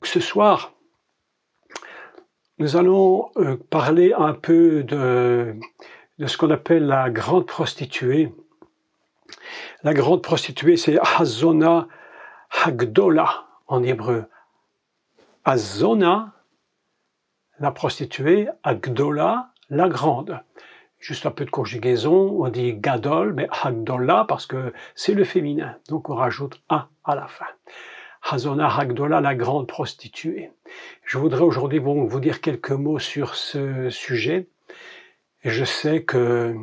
ce soir, nous allons parler un peu de ce qu'on appelle la grande prostituée. La grande prostituée, c'est Hazona Hagdola en hébreu. Hazona, la prostituée, Hagdola, la grande. Juste un peu de conjugaison, on dit Gadol, mais Hagdola parce que c'est le féminin, donc on rajoute A à la fin. Hazona Hagdola, la grande prostituée. Je voudrais aujourd'hui vous dire quelques mots sur ce sujet. Et je sais que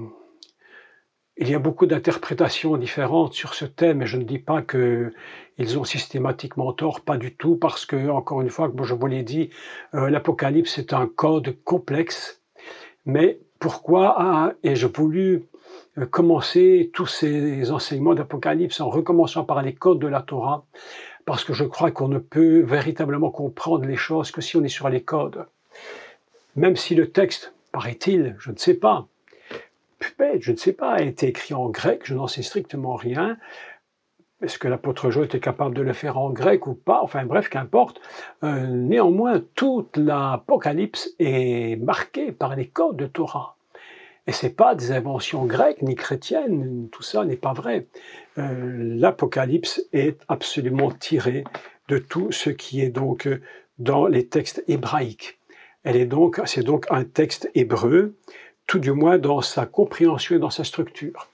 il y a beaucoup d'interprétations différentes sur ce thème, et je ne dis pas qu'ils ont systématiquement tort, pas du tout, parce que, encore une fois, comme je vous l'ai dit, l'Apocalypse est un code complexe. Mais pourquoi ai-je voulu commencer tous ces enseignements d'Apocalypse en recommençant par les codes de la Torah? Parce que je crois qu'on ne peut véritablement comprendre les choses que si on est sur les codes. Même si le texte, paraît-il, je ne sais pas, a été écrit en grec, je n'en sais strictement rien. Est-ce que l'apôtre Jean était capable de le faire en grec ou pas? Enfin bref, qu'importe. Néanmoins, toute l'Apocalypse est marquée par les codes de Torah. Et ce n'est pas des inventions grecques ni chrétiennes, tout ça n'est pas vrai. L'Apocalypse est absolument tiré de tout ce qui est donc dans les textes hébraïques. C'est donc un texte hébreu, tout du moins dans sa compréhension et dans sa structure.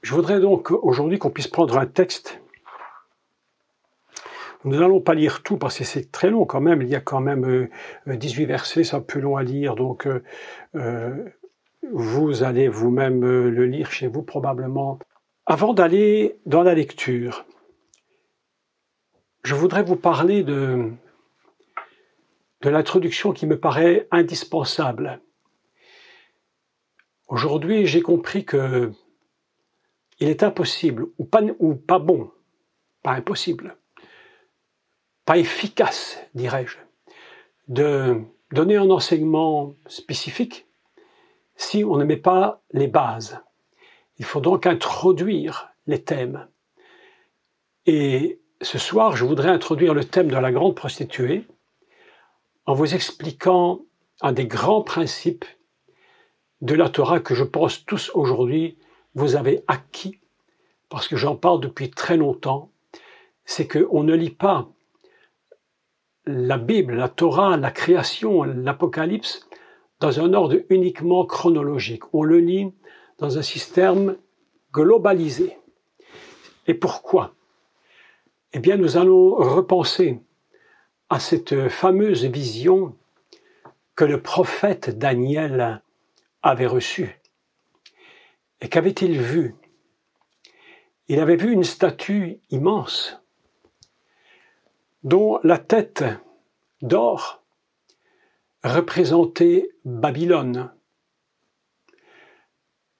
Je voudrais donc aujourd'hui qu'on puisse prendre un texte. Nous n'allons pas lire tout parce que c'est très long quand même, il y a quand même 18 versets, c'est un peu long à lire, donc vous allez vous-même le lire chez vous probablement. Avant d'aller dans la lecture, je voudrais vous parler de l'introduction qui me paraît indispensable. Aujourd'hui, j'ai compris que il est impossible, ou pas bon, pas impossible, pas efficace, dirais-je, de donner un enseignement spécifique si on ne met pas les bases. Il faut donc introduire les thèmes. Et ce soir, je voudrais introduire le thème de la grande prostituée en vous expliquant un des grands principes de la Torah que je pense tous aujourd'hui vous avez acquis, parce que j'en parle depuis très longtemps, c'est qu'on ne lit pas la Bible, la Torah, la création, l'Apocalypse dans un ordre uniquement chronologique. On le lit dans un système globalisé. Et pourquoi? Eh bien, nous allons repenser à cette fameuse vision que le prophète Daniel avait reçue. Et qu'avait-il vu? Il avait vu une statue immense dont la tête d'or représentait Babylone.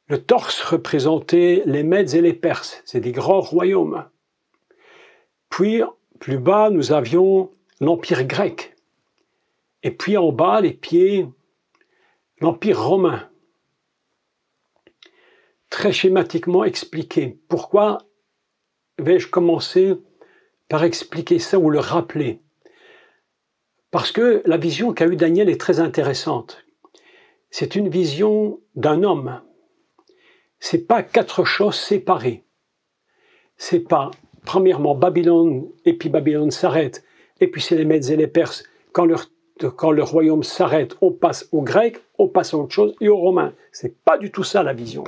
Le torse représentait les Mèdes et les Perses, c'est des grands royaumes. Puis, plus bas, nous avions l'Empire grec. Et puis en bas, les pieds, l'Empire romain. Très schématiquement expliqué. Pourquoi vais-je commencer par expliquer ça ou le rappeler? Parce que la vision qu'a eue Daniel est très intéressante. C'est une vision d'un homme. C'est pas quatre choses séparées. C'est pas, premièrement, Babylone, et puis Babylone s'arrête, et puis c'est les Mèdes et les Perses. Quand le royaume s'arrête, on passe aux Grecs, on passe à autre chose, et aux Romains. C'est pas du tout ça la vision.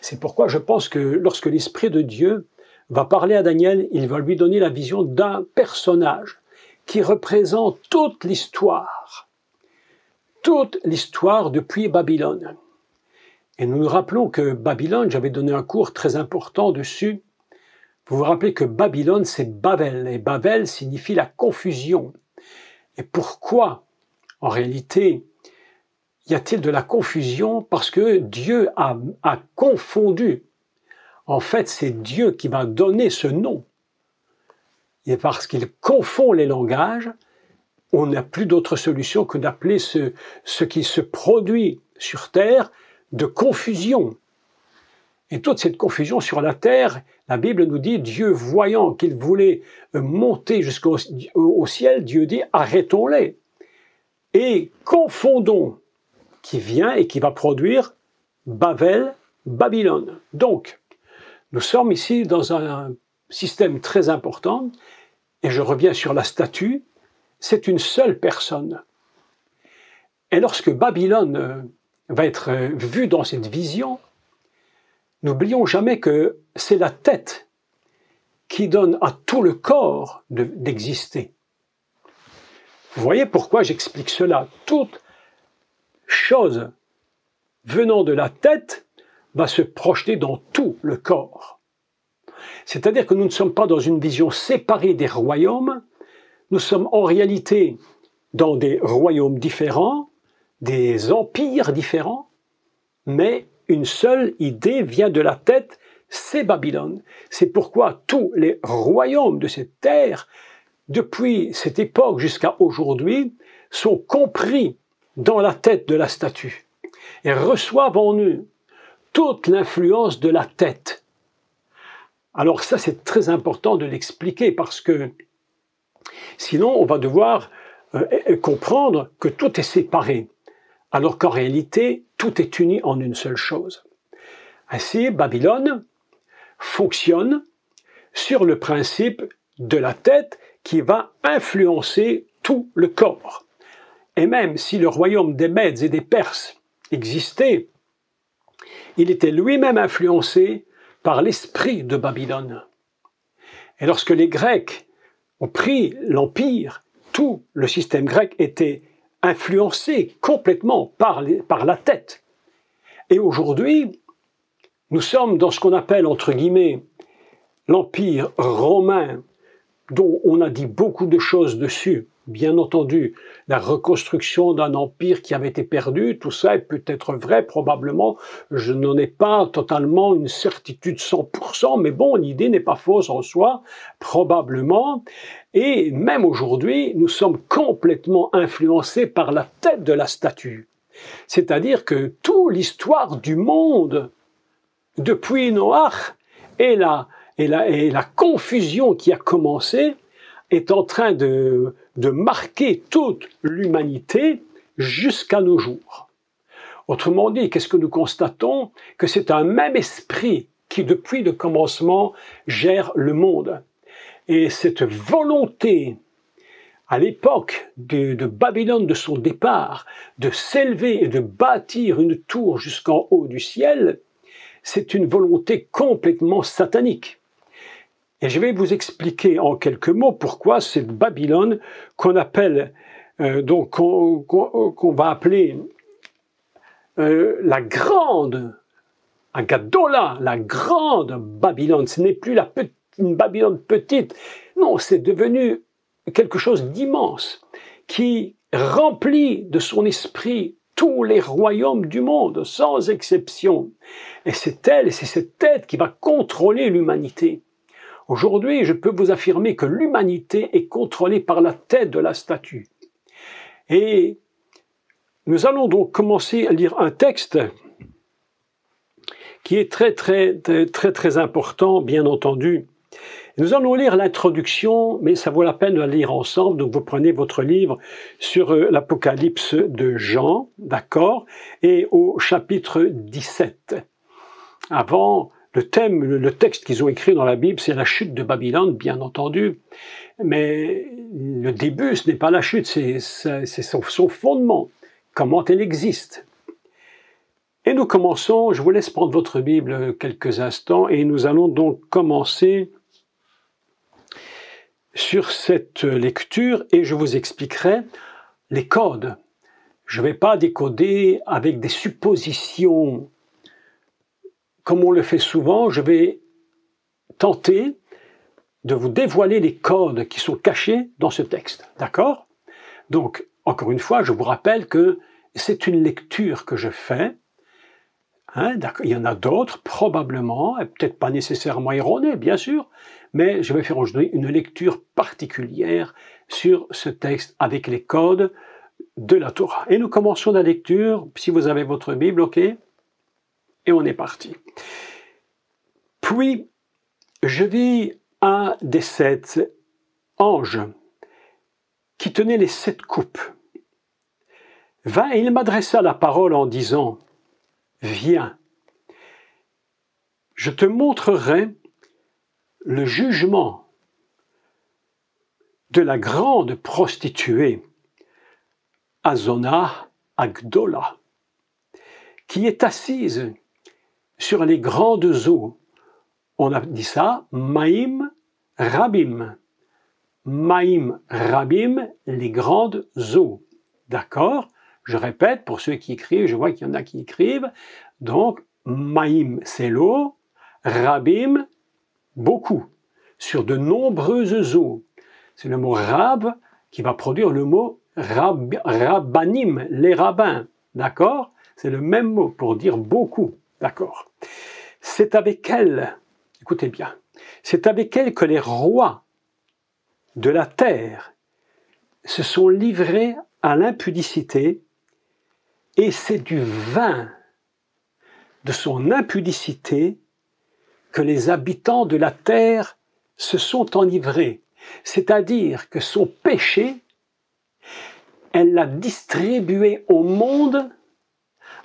C'est pourquoi je pense que lorsque l'Esprit de Dieu va parler à Daniel, il va lui donner la vision d'un personnage qui représente toute l'histoire depuis Babylone. Et nous nous rappelons que Babylone, j'avais donné un cours très important dessus, vous vous rappelez que Babylone c'est Babel, et Babel signifie la confusion. Et pourquoi, en réalité, y a-t-il de la confusion? Parce que Dieu a confondu. En fait, c'est Dieu qui va donner ce nom. Et parce qu'il confond les langages, on n'a plus d'autre solution que d'appeler ce qui se produit sur Terre de confusion. Et toute cette confusion sur la terre, la Bible nous dit, Dieu voyant qu'il voulait monter jusqu'au ciel, Dieu dit, arrêtons-les. Et confondons, qui vient et qui va produire Babel, Babylone. Donc, nous sommes ici dans un système très important, et je reviens sur la statue, c'est une seule personne. Et lorsque Babylone va être vue dans cette vision, n'oublions jamais que c'est la tête qui donne à tout le corps d'exister. Vous voyez pourquoi j'explique cela? Toute chose venant de la tête va se projeter dans tout le corps. C'est-à-dire que nous ne sommes pas dans une vision séparée des royaumes, nous sommes en réalité dans des royaumes différents, des empires différents, mais une seule idée vient de la tête, c'est Babylone. C'est pourquoi tous les royaumes de cette terre, depuis cette époque jusqu'à aujourd'hui, sont compris dans la tête de la statue et reçoivent en eux toute l'influence de la tête. Alors ça, c'est très important de l'expliquer parce que sinon, on va devoir comprendre que tout est séparé, alors qu'en réalité, tout est uni en une seule chose. Ainsi, Babylone fonctionne sur le principe de la tête qui va influencer tout le corps. Et même si le royaume des Mèdes et des Perses existait, il était lui-même influencé par l'esprit de Babylone. Et lorsque les Grecs ont pris l'Empire, tout le système grec était influencé complètement par la tête. Et aujourd'hui, nous sommes dans ce qu'on appelle, entre guillemets, l'Empire romain, dont on a dit beaucoup de choses dessus. Bien entendu, la reconstruction d'un empire qui avait été perdu, tout ça est peut-être vrai, probablement. Je n'en ai pas totalement une certitude 100%, mais bon, l'idée n'est pas fausse en soi, probablement. Et même aujourd'hui, nous sommes complètement influencés par la tête de la statue. C'est-à-dire que toute l'histoire du monde, depuis Noach, et la confusion qui a commencé, est en train de marquer toute l'humanité jusqu'à nos jours. Autrement dit, qu'est-ce que nous constatons? Que c'est un même esprit qui, depuis le commencement, gère le monde. Et cette volonté, à l'époque de Babylone, de son départ, de s'élever et de bâtir une tour jusqu'en haut du ciel, c'est une volonté complètement satanique. Et je vais vous expliquer en quelques mots pourquoi cette Babylone qu'on appelle, qu'on va appeler la grande, Agadola, la grande Babylone. Ce n'est plus une Babylone petite. Non, c'est devenu quelque chose d'immense qui remplit de son esprit tous les royaumes du monde, sans exception. Et c'est elle, et c'est cette tête qui va contrôler l'humanité. Aujourd'hui, je peux vous affirmer que l'humanité est contrôlée par la tête de la statue. Et nous allons donc commencer à lire un texte qui est très important, bien entendu. Nous allons lire l'introduction, mais ça vaut la peine de la lire ensemble. Donc vous prenez votre livre sur l'Apocalypse de Jean, d'accord, et au chapitre 17. Avant, le texte qu'ils ont écrit dans la Bible, c'est la chute de Babylone, bien entendu. Mais le début, ce n'est pas la chute, c'est son fondement, comment elle existe. Et nous commençons, je vous laisse prendre votre Bible quelques instants, et nous allons donc commencer sur cette lecture, et je vous expliquerai les codes. Je ne vais pas décoder avec des suppositions. Comme on le fait souvent, je vais tenter de vous dévoiler les codes qui sont cachés dans ce texte. D'accord? Donc, encore une fois, je vous rappelle que c'est une lecture que je fais. Il y en a d'autres, probablement, et peut-être pas nécessairement erronées, bien sûr, mais je vais faire aujourd'hui une lecture particulière sur ce texte avec les codes de la Torah. Et nous commençons la lecture, si vous avez votre Bible, ok? Et on est parti. Puis, je vis un des 7 anges qui tenait les 7 coupes. Vint et il m'adressa la parole en disant, « Viens, je te montrerai le jugement de la grande prostituée Azona Agdola, qui est assise sur les grandes eaux. » On a dit ça, Maïm Rabim. Maïm Rabim, les grandes eaux. D'accord? Je répète, pour ceux qui écrivent, je vois qu'il y en a qui écrivent. Donc, Maïm, c'est l'eau. Rabim, beaucoup. Sur de nombreuses eaux. C'est le mot Rab qui va produire le mot Rabbanim, les rabbins. D'accord? C'est le même mot pour dire beaucoup. D'accord? C'est avec elle, écoutez bien, c'est avec elle que les rois de la terre se sont livrés à l'impudicité, et c'est du vin de son impudicité que les habitants de la terre se sont enivrés. C'est-à-dire que son péché, elle l'a distribué au monde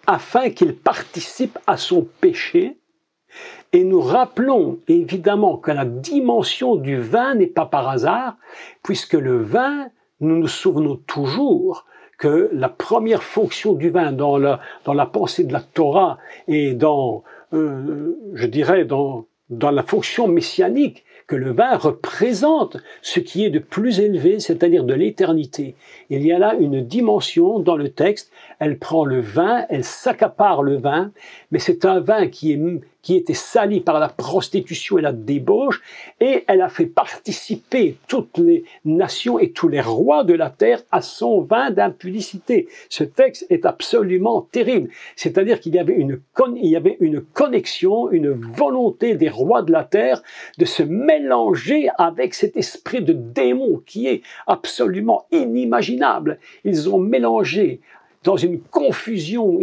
afin qu'il participe à son péché. Et nous rappelons évidemment que la dimension du vin n'est pas par hasard, puisque le vin, nous nous souvenons toujours que la première fonction du vin dans la pensée de la Torah et je dirais, dans la fonction messianique, que le vin représente ce qui est de plus élevé, c'est-à-dire de l'éternité. Il y a là une dimension dans le texte, elle prend le vin, elle s'accapare le vin, mais c'est un vin qui était sali par la prostitution et la débauche, et elle a fait participer toutes les nations et tous les rois de la terre à son vin d'impudicité. Ce texte est absolument terrible. C'est-à-dire qu'il y avait une connexion, une volonté des rois de la terre de se mélanger avec cet esprit de démon qui est absolument inimaginable. Ils ont mélangé dans une confusion,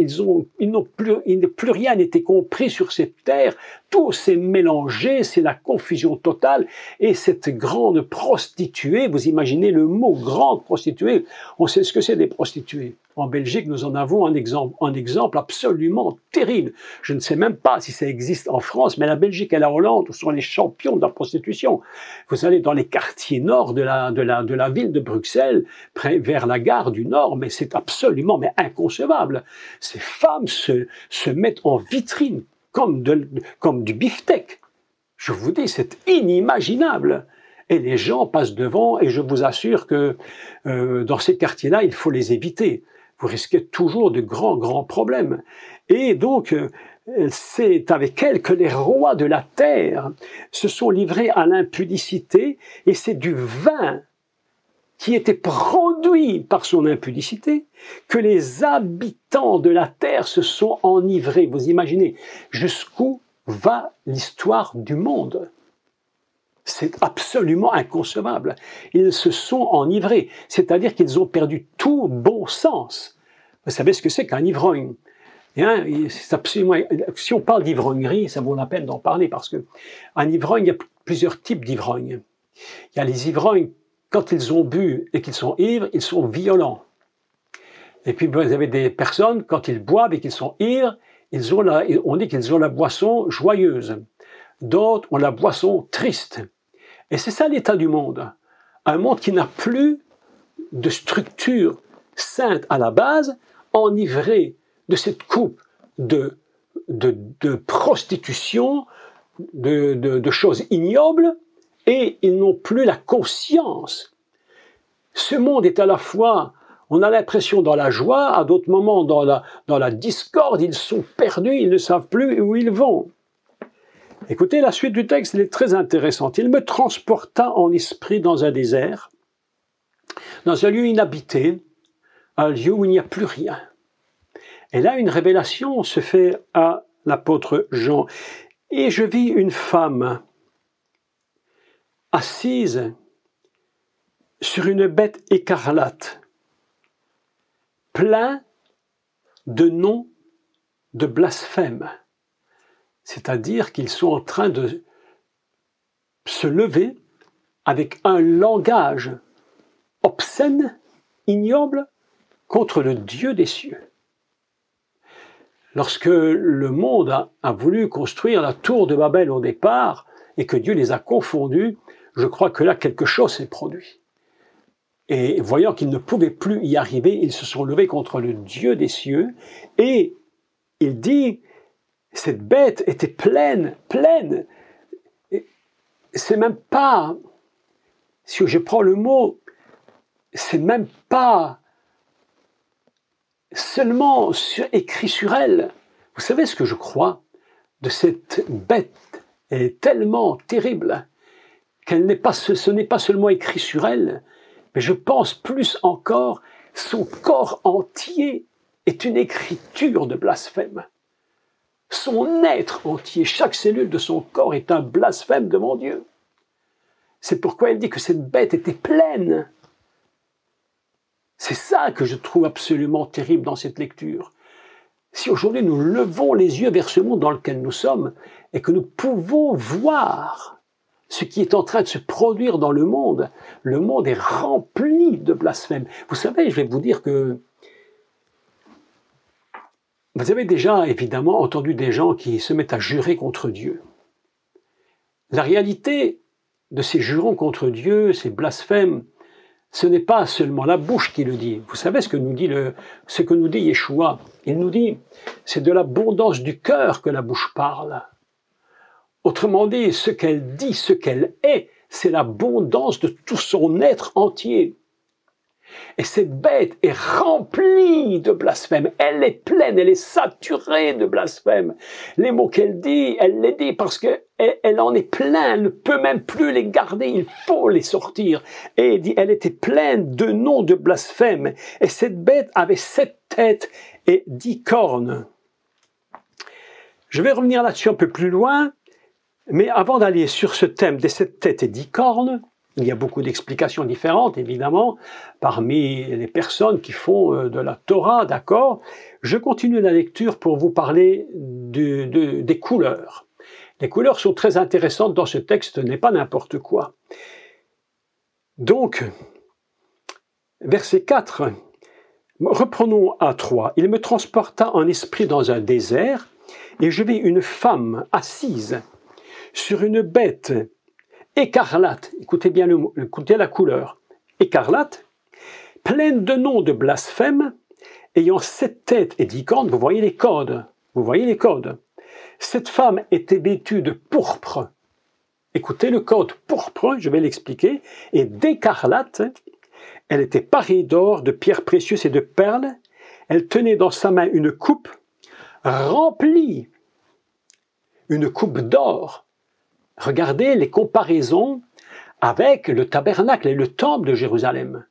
plus rien n'était compris sur cette terre, tout s'est mélangé, c'est la confusion totale, et cette grande prostituée, vous imaginez le mot grande prostituée, on sait ce que c'est des prostituées. En Belgique, nous en avons un exemple absolument terrible. Je ne sais même pas si ça existe en France, mais la Belgique et la Hollande sont les champions de la prostitution. Vous allez dans les quartiers nord de la ville de Bruxelles, vers la gare du Nord, mais c'est absolument inconcevable. Ces femmes se mettent en vitrine comme du beefsteak. Je vous dis, c'est inimaginable. Et les gens passent devant, et je vous assure que dans ces quartiers-là, il faut les éviter. Vous risquez toujours de grands problèmes. Et donc, c'est avec elle que les rois de la terre se sont livrés à l'impudicité, et c'est du vin qui était produit par son impudicité que les habitants de la terre se sont enivrés. Vous imaginez jusqu'où va l'histoire du monde? C'est absolument inconcevable. Ils se sont enivrés, c'est-à-dire qu'ils ont perdu tout bon sens. Vous savez ce que c'est qu'un ivrogne? C'est absolument, si on parle d'ivrognerie, ça vaut la peine d'en parler, parce que un ivrogne, il y a plusieurs types d'ivrognes. Il y a les ivrognes, quand ils ont bu et qu'ils sont ivres, ils sont violents. Et puis vous avez des personnes, quand ils boivent et qu'ils sont ivres, on dit qu'ils ont la boisson joyeuse. D'autres ont la boisson triste. Et c'est ça l'état du monde. Un monde qui n'a plus de structure sainte à la base, enivré de cette coupe de prostitution, de choses ignobles, et ils n'ont plus la conscience. Ce monde est à la fois, on a l'impression dans la joie, à d'autres moments dans la discorde, ils sont perdus, ils ne savent plus où ils vont. Écoutez, la suite du texte, elle est très intéressante. Il me transporta en esprit dans un désert, dans un lieu inhabité, un lieu où il n'y a plus rien. Et là, une révélation se fait à l'apôtre Jean. Et je vis une femme assise sur une bête écarlate, plein de noms de blasphème. c'est-à-dire qu'ils sont en train de se lever avec un langage obscène, ignoble, contre le Dieu des cieux. Lorsque le monde a voulu construire la tour de Babel au départ, et que Dieu les a confondus, je crois que là quelque chose s'est produit. Et voyant qu'ils ne pouvaient plus y arriver, ils se sont levés contre le Dieu des cieux, et il dit, cette bête était pleine. C'est même pas, si je prends le mot, c'est même pas seulement écrit sur elle. Vous savez ce que je crois de cette bête? Elle est tellement terrible qu'elle n'est pas, ce n'est pas seulement écrit sur elle, mais je pense plus encore, son corps entier est une écriture de blasphème. Son être entier, chaque cellule de son corps est un blasphème devant Dieu. C'est pourquoi elle dit que cette bête était pleine. C'est ça que je trouve absolument terrible dans cette lecture. Si aujourd'hui nous levons les yeux vers ce monde dans lequel nous sommes et que nous pouvons voir ce qui est en train de se produire dans le monde est rempli de blasphème. Vous savez, je vais vous dire que vous avez déjà évidemment entendu des gens qui se mettent à jurer contre Dieu. La réalité de ces jurons contre Dieu, ces blasphèmes, ce n'est pas seulement la bouche qui le dit. Vous savez ce que nous dit Yeshua? Il nous dit, c'est de l'abondance du cœur que la bouche parle. Autrement dit, ce qu'elle dit, ce qu'elle est, c'est l'abondance de tout son être entier. Et cette bête est remplie de blasphème. Elle est pleine, elle est saturée de blasphème. Les mots qu'elle dit, elle les dit parce qu'elle en est pleine. Elle ne peut même plus les garder, il faut les sortir. Et elle était pleine de noms de blasphème. Et cette bête avait 7 têtes et 10 cornes. Je vais revenir là-dessus un peu plus loin. Mais avant d'aller sur ce thème des 7 têtes et 10 cornes, il y a beaucoup d'explications différentes, évidemment, parmi les personnes qui font de la Torah, d'accord? Je continue la lecture pour vous parler des couleurs. Les couleurs sont très intéressantes dans ce texte, ce n'est pas n'importe quoi. Donc, verset 4, reprenons à 3. « Il me transporta en esprit dans un désert, et je vis une femme assise sur une bête écarlate, écoutez bien écoutez la couleur, écarlate, pleine de noms de blasphème, ayant 7 têtes et 10 cornes. Vous voyez les codes, Cette femme était vêtue de pourpre. Écoutez le code pourpre, je vais l'expliquer, et d'écarlate. Elle était parée d'or, de pierres précieuses et de perles. Elle tenait dans sa main une coupe remplie, une coupe d'or. Regardez les comparaisons avec le tabernacle et le temple de Jérusalem.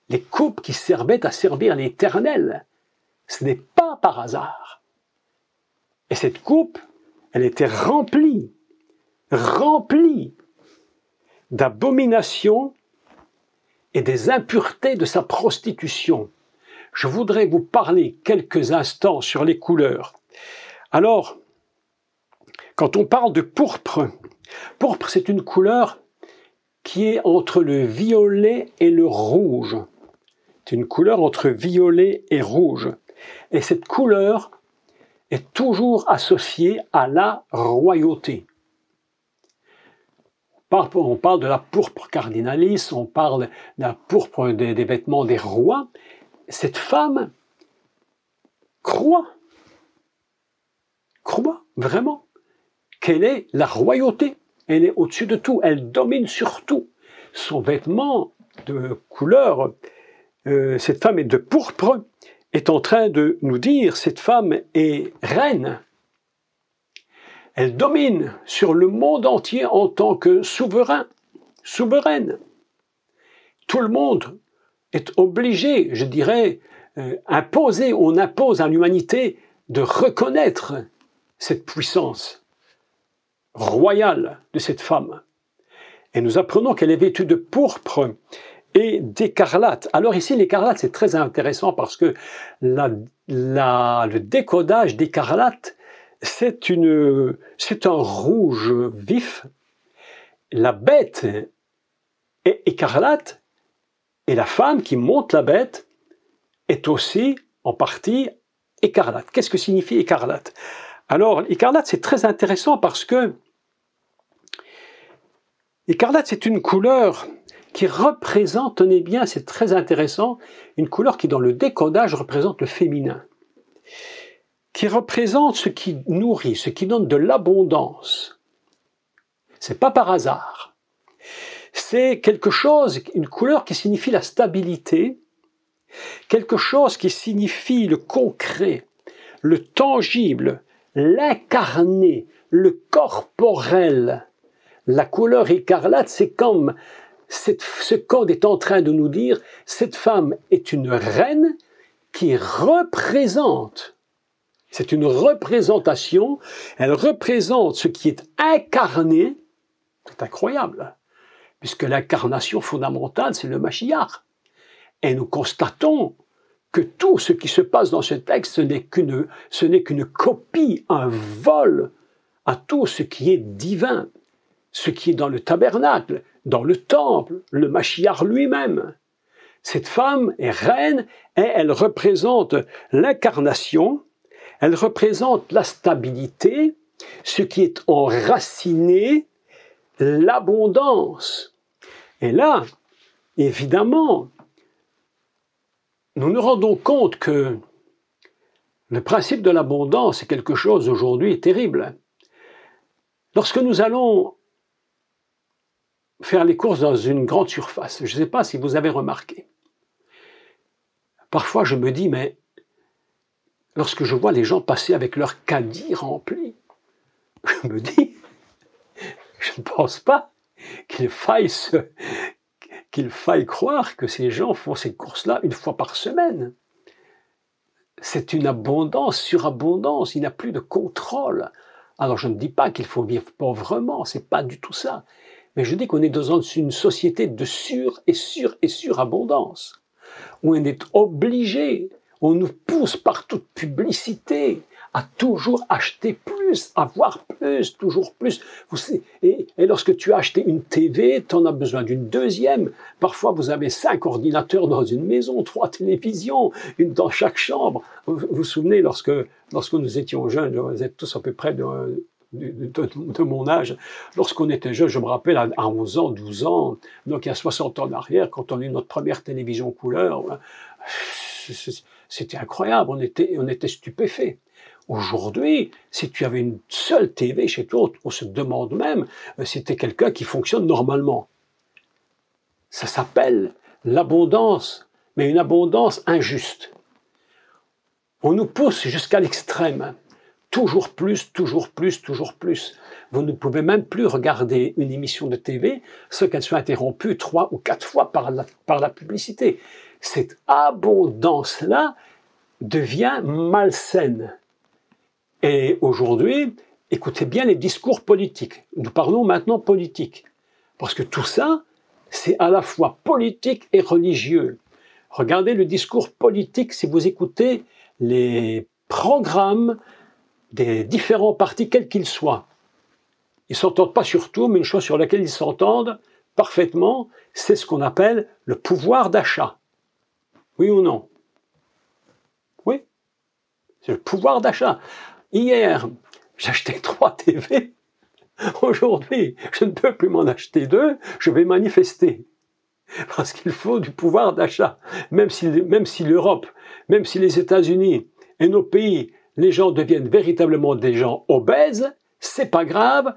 Les coupes qui servaient à servir l'Éternel. Ce n'est pas par hasard. Et cette coupe, elle était remplie d'abominations et des impuretés de sa prostitution. Je voudrais vous parler quelques instants sur les couleurs. Alors, quand on parle de pourpre, c'est une couleur qui est entre le violet et le rouge. C'est une couleur entre violet et rouge. Et cette couleur est toujours associée à la royauté. On parle de la pourpre cardinalis, on parle de la pourpre des vêtements des rois. Cette femme croit vraiment qu'elle est la royauté. Elle est au-dessus de tout, elle domine sur tout. Son vêtement de couleur, cette femme est de pourpre, est en train de nous dire, cette femme est reine. Elle domine sur le monde entier en tant que souveraine. Tout le monde est obligé, je dirais, on impose à l'humanité de reconnaître cette puissance royale de cette femme. Et nous apprenons qu'elle est vêtue de pourpre et d'écarlate. Alors ici, l'écarlate, c'est très intéressant parce que le décodage d'écarlate c'est un rouge vif. La bête est écarlate et la femme qui monte la bête est aussi en partie écarlate. Qu'est-ce que signifie écarlate? Alors, écarlate, c'est très intéressant parce que écarlate, c'est une couleur qui représente, tenez bien, c'est très intéressant, une couleur qui, dans le décodage, représente le féminin, qui représente ce qui nourrit, ce qui donne de l'abondance. C'est pas par hasard. C'est quelque chose, une couleur qui signifie la stabilité, quelque chose qui signifie le concret, le tangible, l'incarné, le corporel. La couleur écarlate, c'est comme ce code est en train de nous dire, cette femme est une reine qui représente. C'est une représentation, elle représente ce qui est incarné. C'est incroyable, puisque l'incarnation fondamentale, c'est le Mashiach. Et nous constatons que tout ce qui se passe dans ce texte, ce n'est qu'une copie, un vol à tout ce qui est divin, ce qui est dans le tabernacle, dans le temple, le Mashiach lui-même. Cette femme est reine et elle représente l'incarnation, elle représente la stabilité, ce qui est enraciné, l'abondance. Et là, évidemment, nous nous rendons compte que le principe de l'abondance est quelque chose aujourd'hui terrible. Lorsque nous allons faire les courses dans une grande surface, je ne sais pas si vous avez remarqué, parfois je me dis, mais lorsque je vois les gens passer avec leur caddie rempli, je me dis, je ne pense pas qu'il faille croire que ces gens font ces courses-là une fois par semaine. C'est une abondance, surabondance, il n'y a plus de contrôle. Alors je ne dis pas qu'il faut vivre pauvrement, c'est pas du tout ça. Mais je dis qu'on est dans une société de surabondance, où on est obligé, on nous pousse par toute publicité à toujours acheter plus, avoir plus, toujours plus. Et lorsque tu as acheté une TV, tu en as besoin d'une deuxième. Parfois, vous avez 5 ordinateurs dans une maison, 3 télévisions, une dans chaque chambre. Vous vous souvenez, lorsque nous étions jeunes, vous êtes tous à peu près de mon âge, lorsqu'on était jeune, je me rappelle à 11 ans, 12 ans, donc il y a 60 ans en arrière, quand on a eu notre première télévision couleur, c'était incroyable, on était stupéfaits. Aujourd'hui, si tu avais une seule TV chez toi, on se demande même si c'était quelqu'un qui fonctionne normalement. Ça s'appelle l'abondance, mais une abondance injuste. On nous pousse jusqu'à l'extrême. Toujours plus, toujours plus, toujours plus. Vous ne pouvez même plus regarder une émission de TV sans qu'elle soit interrompue 3 ou 4 fois par la publicité. Cette abondance-là devient malsaine. Et aujourd'hui, écoutez bien les discours politiques. Nous parlons maintenant politique. Parce que tout ça, c'est à la fois politique et religieux. Regardez le discours politique si vous écoutez les programmes des différents partis, quels qu'ils soient. Ils ne s'entendent pas sur tout, mais une chose sur laquelle ils s'entendent parfaitement, c'est ce qu'on appelle le pouvoir d'achat. Oui ou non? Oui, c'est le pouvoir d'achat. Hier, j'achetais 3 TV. Aujourd'hui, je ne peux plus m'en acheter 2, je vais manifester. Parce qu'il faut du pouvoir d'achat. Même si l'Europe, même si les États-Unis et nos pays, les gens deviennent véritablement des gens obèses, c'est pas grave,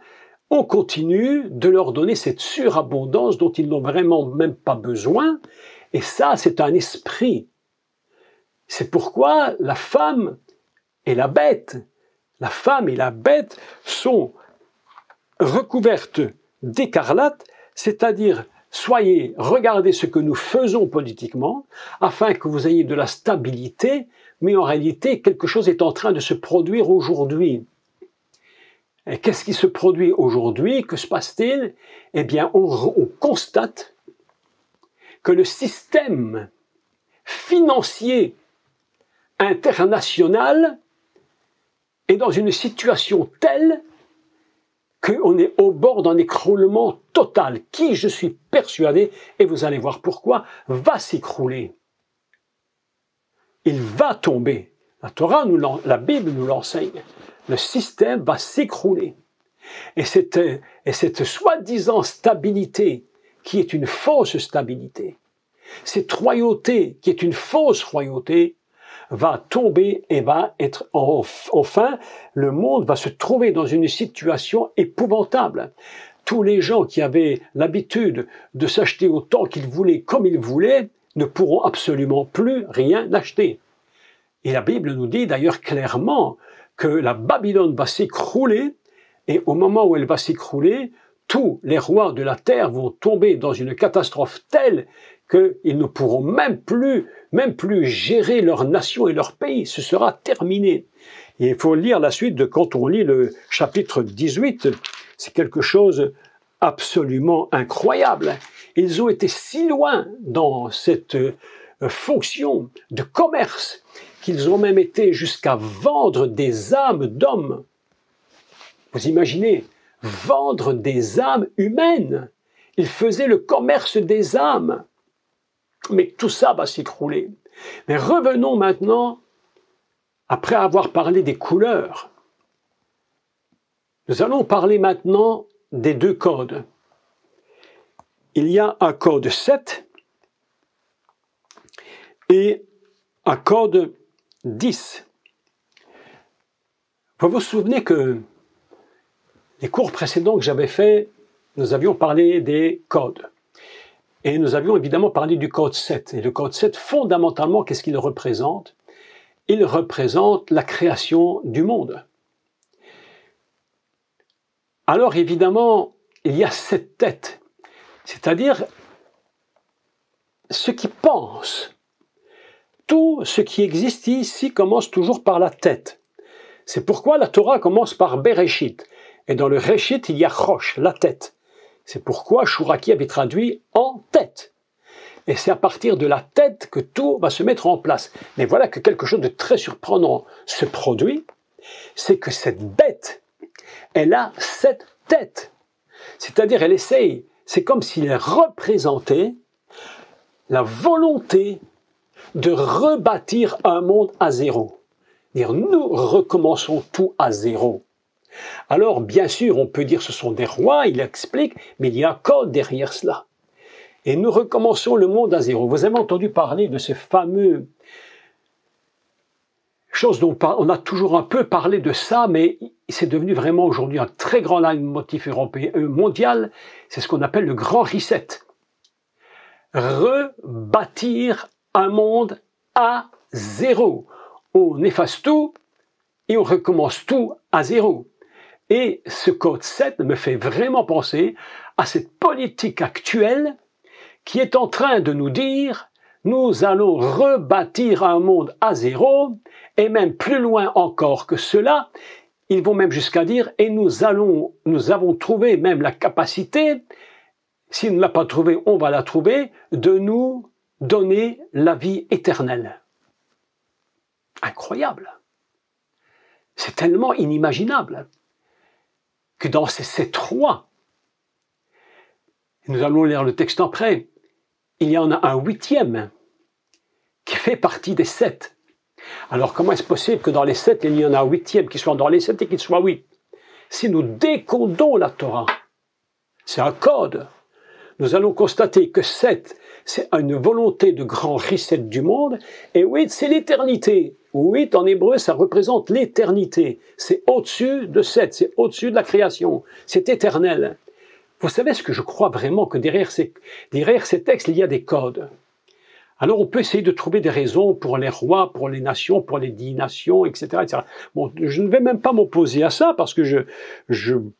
on continue de leur donner cette surabondance dont ils n'ont vraiment même pas besoin. Et ça, c'est un esprit. C'est pourquoi la femme et la bête sont recouvertes d'écarlate, c'est-à-dire regardez ce que nous faisons politiquement, afin que vous ayez de la stabilité, mais en réalité, quelque chose est en train de se produire aujourd'hui. Et qu'est-ce qui se produit aujourd'hui? Que se passe-t-il? Eh bien, on constate que le système financier international est dans une situation telle qu'on est au bord d'un écroulement total, qui, je suis persuadé, et vous allez voir pourquoi, va s'écrouler. Il va tomber. La Bible nous l'enseigne. Le système va s'écrouler. Et cette soi-disant stabilité, qui est une fausse stabilité, cette royauté, qui est une fausse royauté, va tomber et va être enfin, le monde va se trouver dans une situation épouvantable. Tous les gens qui avaient l'habitude de s'acheter autant qu'ils voulaient, comme ils voulaient, ne pourront absolument plus rien acheter. Et la Bible nous dit d'ailleurs clairement que la Babylone va s'écrouler, et au moment où elle va s'écrouler, tous les rois de la terre vont tomber dans une catastrophe telle qu'ils ne pourront même plus gérer leur nation et leur pays. Ce sera terminé. Et il faut lire la suite quand on lit le chapitre 18, c'est quelque chose absolument incroyable. Ils ont été si loin dans cette fonction de commerce qu'ils ont même été jusqu'à vendre des âmes d'hommes. Vous imaginez, vendre des âmes humaines. Ils faisaient le commerce des âmes. Mais tout ça va s'écrouler. Mais revenons maintenant, après avoir parlé des couleurs, nous allons parler maintenant des deux codes. Il y a un code 7 et un code 10. Vous vous souvenez que les cours précédents que j'avais faits, nous avions parlé des codes. Et nous avions évidemment parlé du code 7. Et le code 7, fondamentalement, qu'est-ce qu'il représente? Il représente la création du monde. Alors évidemment, il y a 7 têtes, c'est-à-dire ce qui pense. Tout ce qui existe ici commence toujours par la tête. C'est pourquoi la Torah commence par Bereshit. Et dans le Réchit, il y a Rosh, la tête. C'est pourquoi Chouraki avait traduit en tête. Et c'est à partir de la tête que tout va se mettre en place. Mais voilà que quelque chose de très surprenant se produit, c'est que cette bête, elle a 7 têtes. C'est-à-dire, elle essaye, c'est comme s'il représentait la volonté de rebâtir un monde à zéro. Dire, nous recommençons tout à zéro. Alors, bien sûr, on peut dire que ce sont des rois, il explique, mais il y a un code derrière cela. Et nous recommençons le monde à zéro. Vous avez entendu parler de ces fameux choses dont on a toujours un peu parlé de ça, mais c'est devenu vraiment aujourd'hui un très grand leitmotiv européen, mondial. C'est ce qu'on appelle le grand reset. Rebâtir un monde à zéro. On efface tout et on recommence tout à zéro. Et ce code 7 me fait vraiment penser à cette politique actuelle qui est en train de nous dire nous allons rebâtir un monde à zéro, et même plus loin encore que cela, ils vont même jusqu'à dire et nous avons trouvé même la capacité, si on ne l'a pas trouvée, on va la trouver, de nous donner la vie éternelle. Incroyable. C'est tellement inimaginable que dans ces 7 rois, nous allons lire le texte après, il y en a un 8e qui fait partie des 7. Alors comment est-ce possible que dans les 7, il y en a un 8e qui soit dans les 7 et qu'il soit 8? Si nous décodons la Torah, c'est un code, nous allons constater que 7, c'est une volonté de grand reset du monde, et 8, c'est l'éternité. 8 en hébreu, ça représente l'éternité. C'est au-dessus de 7, c'est au-dessus de la création, c'est éternel. Vous savez ce que je crois vraiment, que derrière ces textes, il y a des codes. Alors on peut essayer de trouver des raisons pour les rois, pour les nations, pour les 10 nations, etc., etc. Bon, je ne vais même pas m'opposer à ça, parce que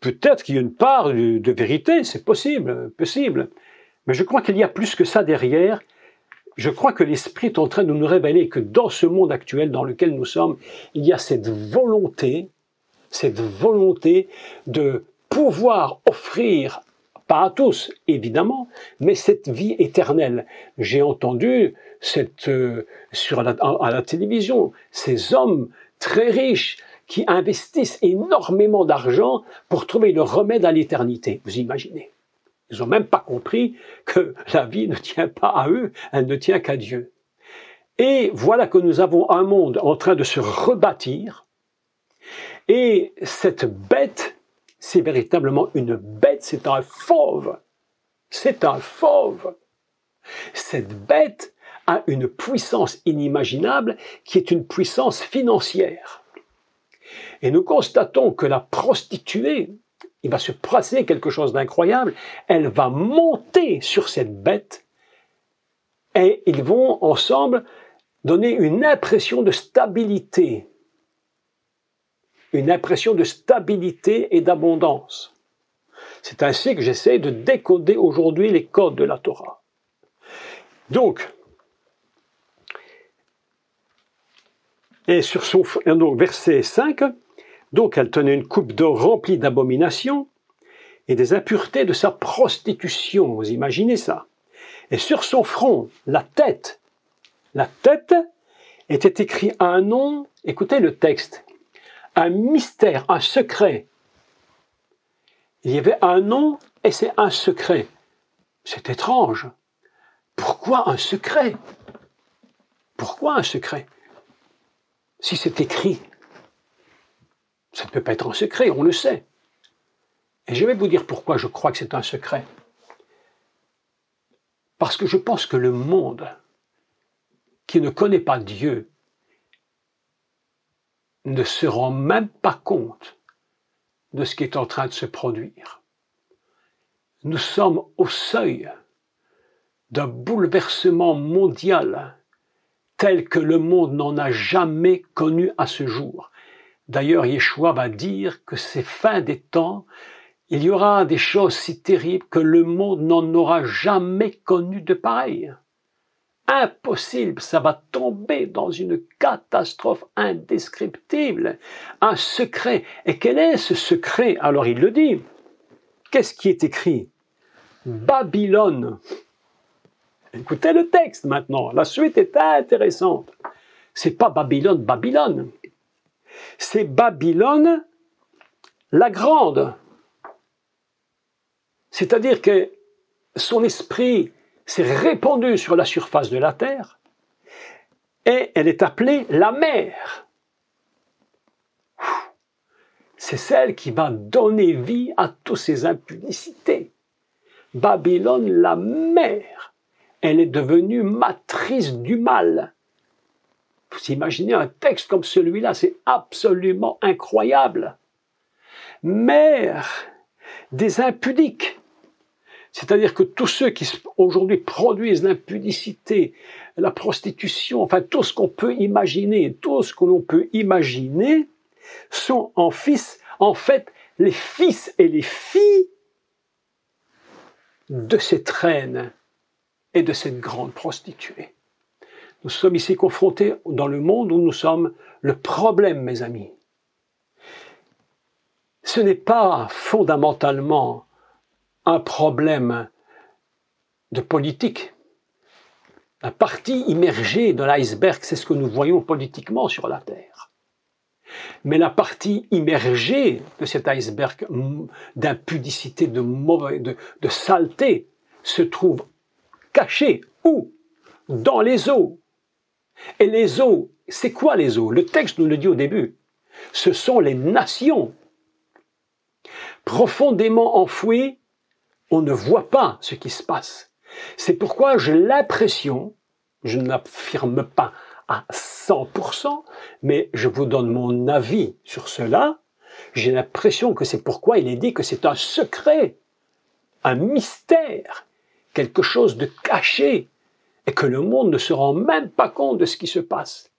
peut-être qu'il y a une part de vérité, c'est possible. Mais je crois qu'il y a plus que ça derrière. Je crois que l'Esprit est en train de nous révéler que dans ce monde actuel dans lequel nous sommes, il y a cette volonté de pouvoir offrir, pas à tous évidemment, mais cette vie éternelle. J'ai entendu à la télévision ces hommes très riches qui investissent énormément d'argent pour trouver le remède à l'éternité. Vous imaginez? Ils n'ont même pas compris que la vie ne tient pas à eux, elle ne tient qu'à Dieu. Et voilà que nous avons un monde en train de se rebâtir. Et cette bête, c'est véritablement une bête, c'est un fauve. C'est un fauve. Cette bête a une puissance inimaginable qui est une puissance financière. Et nous constatons que la prostituée, il va se passer quelque chose d'incroyable, elle va monter sur cette bête et ils vont ensemble donner une impression de stabilité. Une impression de stabilité et d'abondance. C'est ainsi que j'essaie de décoder aujourd'hui les codes de la Torah. Donc, verset 5, donc elle tenait une coupe d'or remplie d'abominations et des impuretés de sa prostitution, vous imaginez ça. Et sur son front, la tête était écrit un nom, écoutez le texte, un mystère, un secret. Il y avait un nom et c'est un secret. C'est étrange. Pourquoi un secret? Pourquoi un secret? Si c'est écrit, ça ne peut pas être un secret, on le sait. Et je vais vous dire pourquoi je crois que c'est un secret. Parce que je pense que le monde qui ne connaît pas Dieu ne se rend même pas compte de ce qui est en train de se produire. Nous sommes au seuil d'un bouleversement mondial tel que le monde n'en a jamais connu à ce jour. D'ailleurs, Yeshua va dire que c'est fin des temps, il y aura des choses si terribles que le monde n'en aura jamais connu de pareil. Impossible, ça va tomber dans une catastrophe indescriptible, un secret. Et quel est ce secret? Alors il le dit. Qu'est-ce qui est écrit? Babylone. Écoutez le texte maintenant, la suite est intéressante. C'est pas Babylone, Babylone. C'est Babylone la grande. C'est-à-dire que son esprit s'est répandu sur la surface de la terre et elle est appelée la mer. C'est celle qui va donner vie à toutes ces impudicités. Babylone, la mer, elle est devenue matrice du mal. Vous imaginez un texte comme celui-là, c'est absolument incroyable. Mère des impudiques. C'est-à-dire que tous ceux qui aujourd'hui produisent l'impudicité, la prostitution, enfin tout ce qu'on peut imaginer, sont en fait les fils et les filles de cette reine et de cette grande prostituée. Nous sommes ici confrontés dans le monde où nous sommes le problème, mes amis. Ce n'est pas fondamentalement un problème de politique. La partie immergée de l'iceberg, c'est ce que nous voyons politiquement sur la Terre. Mais la partie immergée de cet iceberg d'impudicité, de saleté, se trouve cachée où? Dans les eaux. Et les eaux, c'est quoi les eaux? Le texte nous le dit au début. Ce sont les nations. Profondément enfouies, on ne voit pas ce qui se passe. C'est pourquoi j'ai l'impression, je ne l'affirme pas à 100%, mais je vous donne mon avis sur cela, j'ai l'impression que c'est pourquoi il est dit que c'est un secret, un mystère, quelque chose de caché, et que le monde ne se rend même pas compte de ce qui se passe.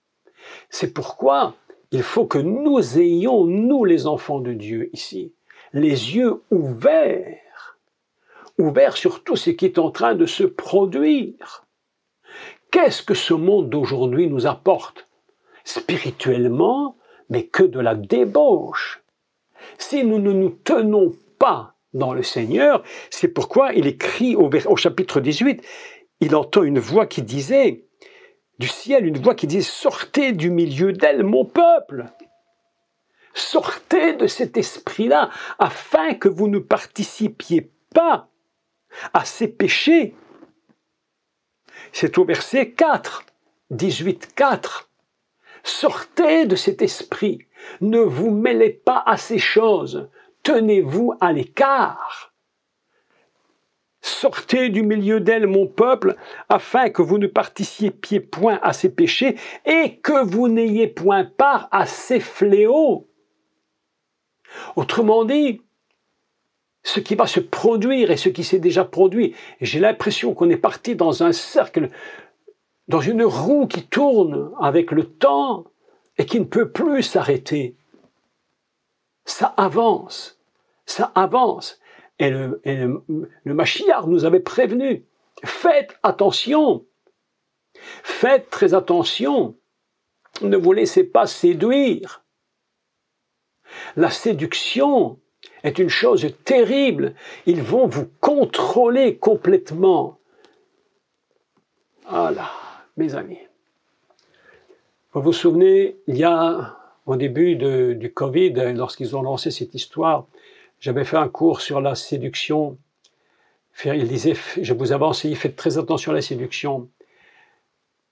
C'est pourquoi il faut que nous ayons, nous les enfants de Dieu ici, les yeux ouverts sur tout ce qui est en train de se produire. Qu'est-ce que ce monde d'aujourd'hui nous apporte? Spirituellement, mais que de la débauche. Si nous ne nous tenons pas dans le Seigneur, c'est pourquoi il écrit au chapitre 18, il entend une voix qui disait, du ciel, une voix qui disait « Sortez du milieu d'elle, mon peuple !» sortez de cet esprit-là, afin que vous ne participiez pas à ces péchés. C'est au verset 4, 18:4. Sortez de cet esprit, ne vous mêlez pas à ces choses, tenez-vous à l'écart. Sortez du milieu d'elle, mon peuple, afin que vous ne participiez point à ces péchés et que vous n'ayez point part à ces fléaux. Autrement dit, ce qui va se produire et ce qui s'est déjà produit, j'ai l'impression qu'on est parti dans un cercle, dans une roue qui tourne avec le temps et qui ne peut plus s'arrêter. Ça avance, ça avance. Et le Mashiach nous avait prévenu, faites attention, faites très attention, ne vous laissez pas séduire. La séduction est une chose terrible, ils vont vous contrôler complètement. Voilà, mes amis. Vous vous souvenez, il y a, au début du Covid, lorsqu'ils ont lancé cette histoire, j'avais fait un cours sur la séduction. Il disait, je vous avais enseigné, faites très attention à la séduction.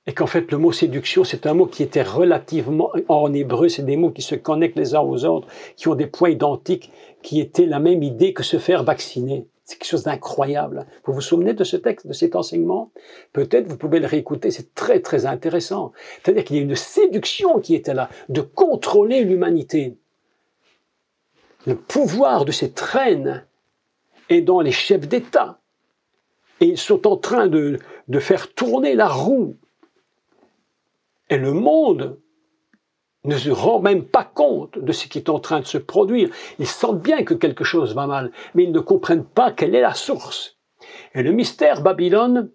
Et qu'en fait, le mot séduction, c'est un mot qui était relativement, en hébreu, c'est des mots qui se connectent les uns aux autres, qui ont des points identiques, qui étaient la même idée que se faire vacciner. C'est quelque chose d'incroyable. Vous vous souvenez de ce texte, de cet enseignement? Peut-être vous pouvez le réécouter, c'est très très intéressant. C'est-à-dire qu'il y a une séduction qui était là, de contrôler l'humanité. Le pouvoir de cette reine est dans les chefs d'État. Et ils sont en train de faire tourner la roue. Et le monde ne se rend même pas compte de ce qui est en train de se produire. Ils sentent bien que quelque chose va mal, mais ils ne comprennent pas quelle est la source. Et le mystère Babylone,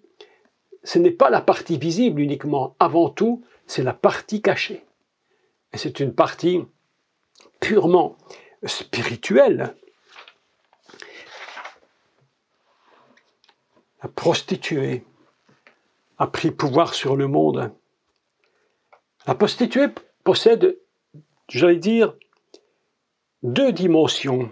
ce n'est pas la partie visible uniquement. Avant tout, c'est la partie cachée. Et c'est une partie purement spirituelle. La prostituée a pris pouvoir sur le monde. La prostituée possède, j'allais dire, deux dimensions.